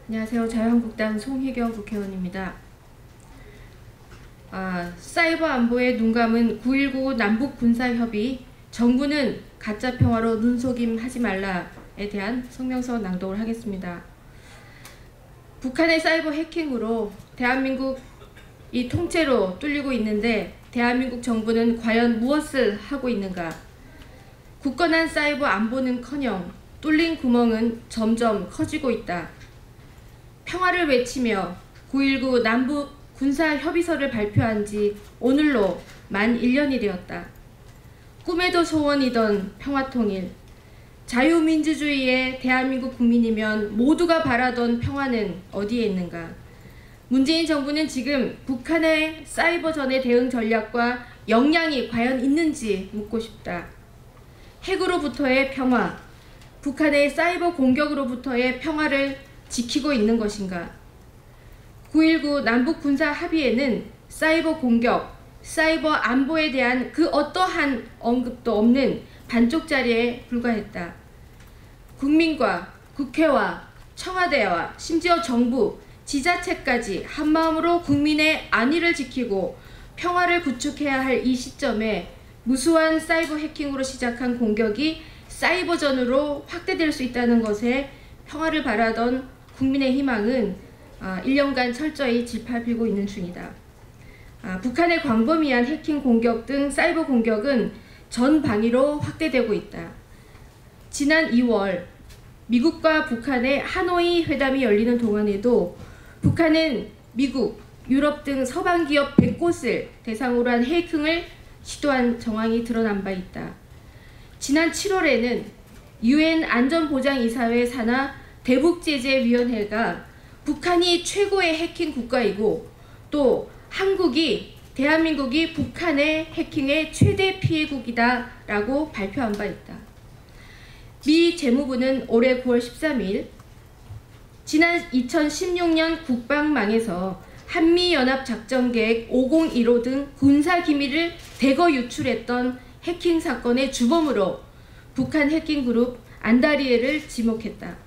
안녕하세요. 자유한국당 송혜경 국회의원입니다. 사이버 안보에 눈감은 9.19 남북군사협의, 정부는 가짜 평화로 눈속임 하지 말라에 대한 성명서 낭독을 하겠습니다. 북한의 사이버 해킹으로 대한민국이 통째로 뚫리고 있는데 대한민국 정부는 과연 무엇을 하고 있는가? 굳건한 사이버 안보는커녕 뚫린 구멍은 점점 커지고 있다. 평화를 외치며 9.19 남북 군사협의서를 발표한 지 오늘로 만 1년이 되었다. 꿈에도 소원이던 평화통일, 자유민주주의의 대한민국 국민이면 모두가 바라던 평화는 어디에 있는가? 문재인 정부는 지금 북한의 사이버전의 대응 전략과 역량이 과연 있는지 묻고 싶다. 핵으로부터의 평화, 북한의 사이버 공격으로부터의 평화를 지키고 있는 것인가? 9.19 남북 군사 합의에는 사이버 공격, 사이버 안보에 대한 그 어떠한 언급도 없는 반쪽짜리에 불과했다. 국민과 국회와 청와대와 심지어 정부, 지자체까지 한마음으로 국민의 안위를 지키고 평화를 구축해야 할 이 시점에 무수한 사이버 해킹으로 시작한 공격이 사이버전으로 확대될 수 있다는 것에 평화를 바라던 국민의 희망은 1년간 철저히 짓밟히고 있는 중이다. 북한의 광범위한 해킹 공격 등 사이버 공격은 전 방위로 확대되고 있다. 지난 2월 미국과 북한의 하노이 회담이 열리는 동안에도 북한은 미국, 유럽 등 서방 기업 100곳을 대상으로 한 해킹을 시도한 정황이 드러난 바 있다. 지난 7월에는 UN 안전보장이사회 산하 대북제재위원회가 북한이 최고의 해킹 국가이고 또 대한민국이 북한의 해킹의 최대 피해국이다라고 발표한 바 있다. 미 재무부는 올해 9월 13일 지난 2016년 국방망에서 한미연합작전계획 5015 등 군사기밀을 대거 유출했던 해킹 사건의 주범으로 북한 해킹그룹 안다리에를 지목했다.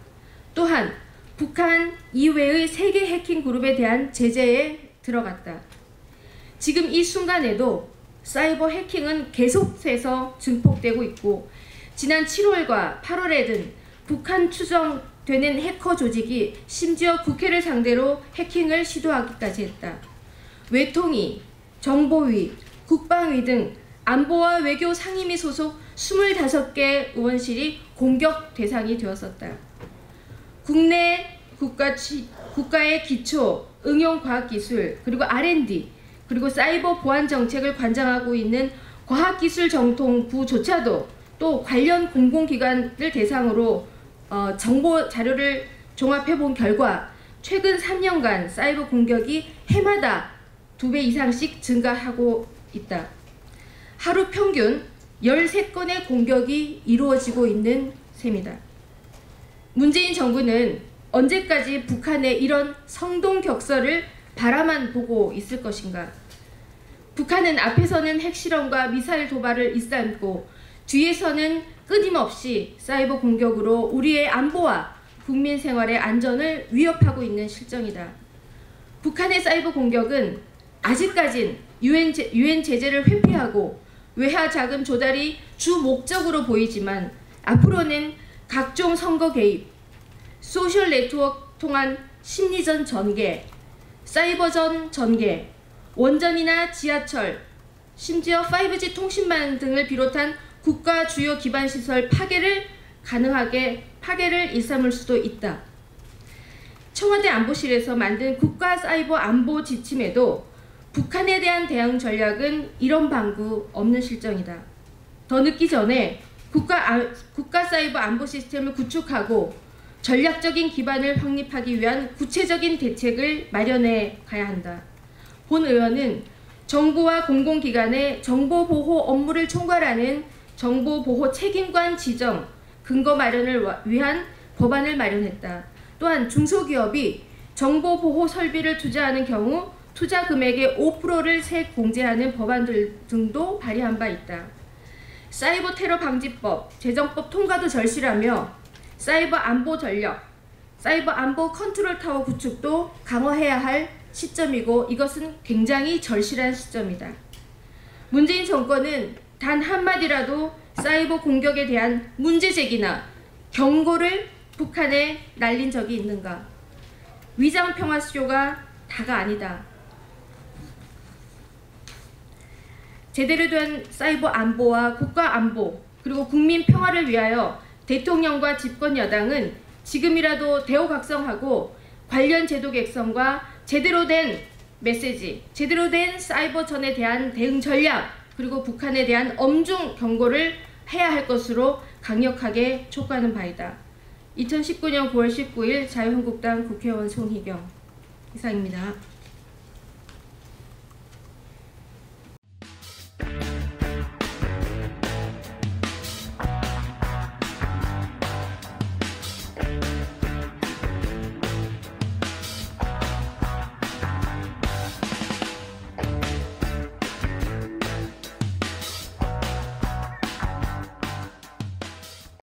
또한 북한 이외의 세계 해킹그룹에 대한 제재에 들어갔다. 지금 이 순간에도 사이버 해킹은 계속해서 증폭되고 있고 지난 7월과 8월에는 북한 추정되는 해커 조직이 심지어 국회를 상대로 해킹을 시도하기까지 했다. 외통위, 정보위, 국방위 등 안보와 외교 상임위 소속 25개 의원실이 공격 대상이 되었었다. 국내 국가의 기초, 응용과학기술, 그리고 R&D, 그리고 사이버 보안 정책을 관장하고 있는 과학기술정통부조차도 또 관련 공공기관을 대상으로 정보 자료를 종합해본 결과 최근 3년간 사이버 공격이 해마다 2배 이상씩 증가하고 있다. 하루 평균 13건의 공격이 이루어지고 있는 셈이다. 문재인 정부는 언제까지 북한의 이런 성동격설을 바라만 보고 있을 것인가? 북한은 앞에서는 핵실험과 미사일 도발을 일삼고 뒤에서는 끊임없이 사이버 공격으로 우리의 안보와 국민 생활의 안전을 위협하고 있는 실정이다. 북한의 사이버 공격은 아직까진 UN 제재를 회피하고 외화 자금 조달이 주 목적으로 보이지만 앞으로는 각종 선거 개입, 소셜 네트워크 통한 심리전 전개, 사이버전 전개, 원전이나 지하철, 심지어 5G 통신망 등을 비롯한 국가 주요 기반 시설 파괴를 일삼을 수도 있다. 청와대 안보실에서 만든 국가 사이버 안보 지침에도 북한에 대한 대응 전략은 이런 방구 없는 실정이다. 더 늦기 전에 국가 사이버 안보 시스템을 구축하고 전략적인 기반을 확립하기 위한 구체적인 대책을 마련해 가야 한다. 본 의원은 정부와 공공기관의 정보보호 업무를 총괄하는 정보보호 책임관 지정, 근거 마련을 위한 법안을 마련했다. 또한 중소기업이 정보보호 설비를 투자하는 경우 투자 금액의 5%를 세액 공제하는 법안들 등도 발의한 바 있다. 사이버 테러 방지법, 재정법 통과도 절실하며 사이버 안보 전력, 사이버 안보 컨트롤 타워 구축도 강화해야 할 시점이고 이것은 굉장히 절실한 시점이다. 문재인 정권은 단 한마디라도 사이버 공격에 대한 문제 제기나 경고를 북한에 날린 적이 있는가? 위장 평화쇼가 다가 아니다. 제대로 된 사이버 안보와 국가 안보 그리고 국민 평화를 위하여 대통령과 집권 여당은 지금이라도 대우각성하고 관련 제도 개선과 제대로 된 메시지, 제대로 된 사이버전에 대한 대응 전략 그리고 북한에 대한 엄중 경고를 해야 할 것으로 강력하게 촉구하는 바이다. 2019년 9월 19일 자유한국당 국회의원 송희경 이상입니다.